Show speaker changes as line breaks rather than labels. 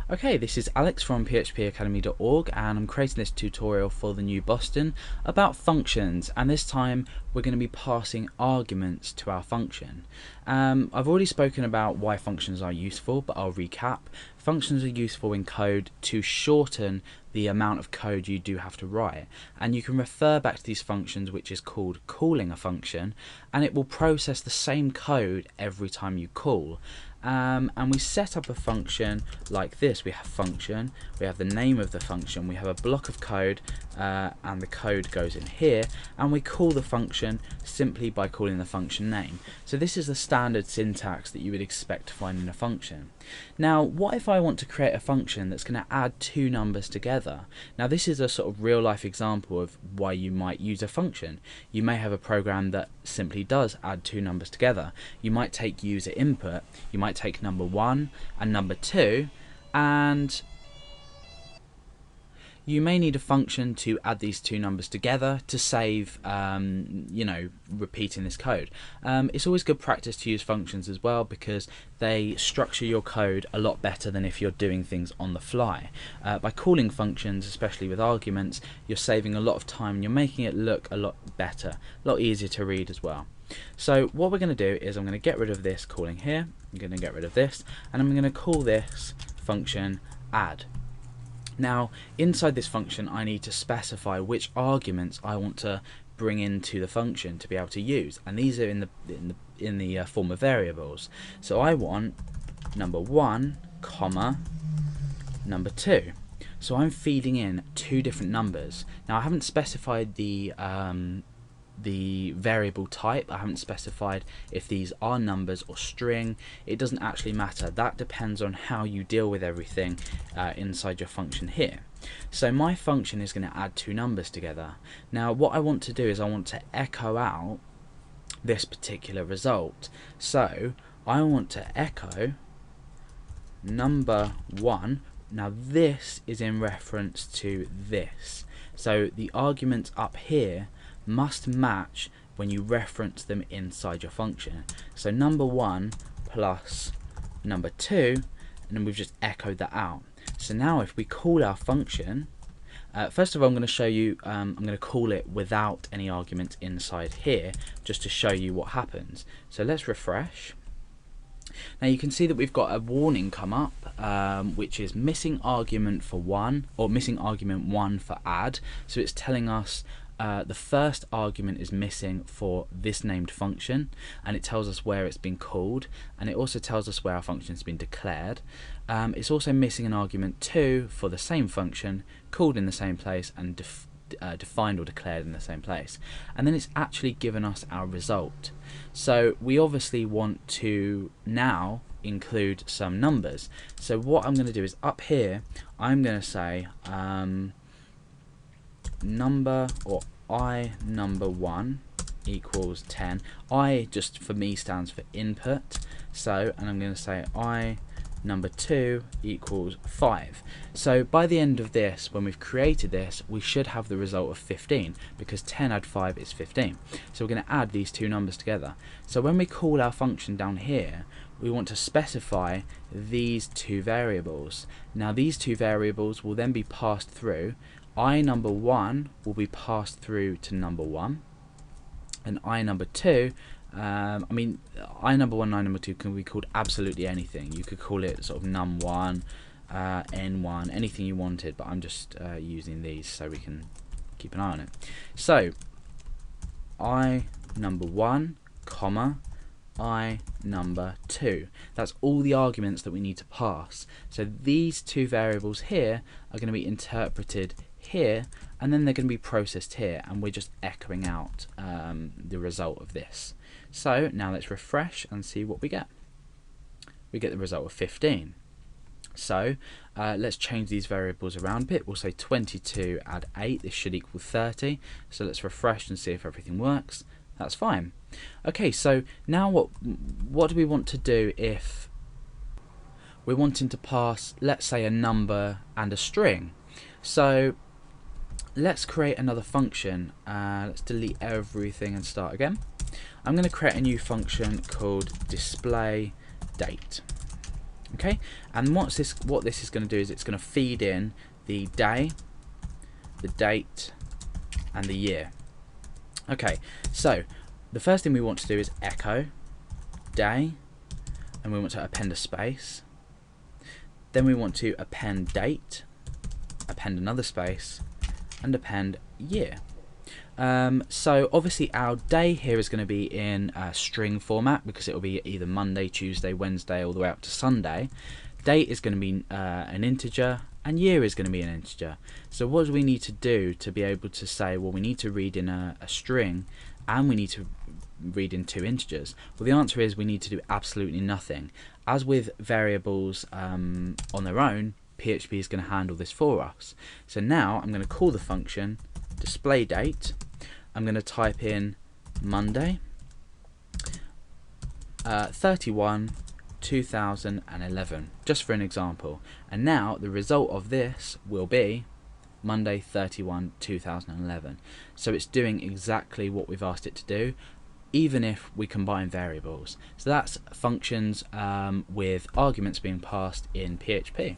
Okay, this is Alex from phpacademy.org and I'm creating this tutorial for the new Boston about functions, and this time we're going to be passing arguments to our function. I've already spoken about why functions are useful, but I'll recap. Functions are useful in code to shorten the amount of code you do have to write, and you can refer back to these functions, which is called calling a function, and it will process the same code every time you call. And we set up a function like this. We have function, we have the name of the function, we have a block of code, and the code goes in here, and we call the function simply by calling the function name. So this is the standard syntax that you would expect to find in a function. Now, what if I want to create a function that's going to add two numbers together? Now, this is a sort of real life example of why you might use a function. You may have a program that simply does add two numbers together. You might take user input, you might take number 1 and number 2, and you may need a function to add these two numbers together to save, repeating this code. It's always good practice to use functions as well, because they structure your code a lot better than if you're doing things on the fly. By calling functions, especially with arguments, you're saving a lot of time and you're making it look a lot better, a lot easier to read as well. So what we're going to do is I'm going to get rid of this calling here, I'm going to get rid of this, and I'm going to call this function add. Now, inside this function I need to specify which arguments I want to bring into the function to be able to use, and these are in the form of variables. So I want number 1, comma, number 2. So I'm feeding in two different numbers. Now I haven't specified the variable type. I haven't specified if these are numbers or string. It doesn't actually matter. That depends on how you deal with everything inside your function here. So my function is going to add two numbers together. Now what I want to do is I want to echo out this particular result. So I want to echo number 1. Now this is in reference to this. So the arguments up here must match when you reference them inside your function. So number 1 plus number 2, and then we've just echoed that out. So now if we call our function, first of all I'm going to show you, I'm going to call it without any arguments inside here, just to show you what happens. So let's refresh. Now you can see that we've got a warning come up, which is missing argument for 1, or missing argument 1 for add. So it's telling us the first argument is missing for this named function, and it tells us where it's been called, and it also tells us where our function has been declared. It's also missing an argument 2 for the same function, called in the same place and defined or declared in the same place, and then it's actually given us our result. So we obviously want to now include some numbers. So what I'm going to do is up here I'm going to say number, or I number 1 equals 10. I just for me stands for input, so, and I'm going to say I number 2 equals 5. So by the end of this, when we've created this, we should have the result of 15, because 10 add 5 is 15. So we're going to add these two numbers together. So when we call our function down here, we want to specify these two variables. Now these two variables will then be passed through. I number 1 will be passed through to number 1, and I number 2, I number 1 and I number 2 can be called absolutely anything. You could call it sort of num1, n1, anything you wanted, but I'm just using these so we can keep an eye on it. So I number 1, comma, I number 2. That's all the arguments that we need to pass. So these two variables here are going to be interpreted here, and then they're going to be processed here, and we're just echoing out the result of this. So now let's refresh and see what we get. We get the result of 15. So let's change these variables around a bit. We'll say 22 add 8, this should equal 30. So let's refresh and see if everything works. That's fine. Okay, so now what do we want to do if we're wanting to pass, let's say, a number and a string? So let's create another function. Let's delete everything and start again. I'm going to create a new function called display date. Okay, and what this is going to do is it's going to feed in the day, the date, and the year. Okay, so the first thing we want to do is echo day, and we want to append a space. Then we want to append date, append another space, and append year. So obviously our day here is going to be in string format, because it will be either Monday, Tuesday, Wednesday, all the way up to Sunday. Date is going to be an integer, and year is going to be an integer. So what do we need to do to be able to say, well, we need to read in a string and we need to read in two integers? Well, the answer is we need to do absolutely nothing. As with variables on their own, PHP is going to handle this for us. So now I'm going to call the function display date. I'm going to type in Monday 31 2011, just for an example, and now the result of this will be Monday 31 2011. So it's doing exactly what we've asked it to do, even if we combine variables. So that's functions with arguments being passed in PHP.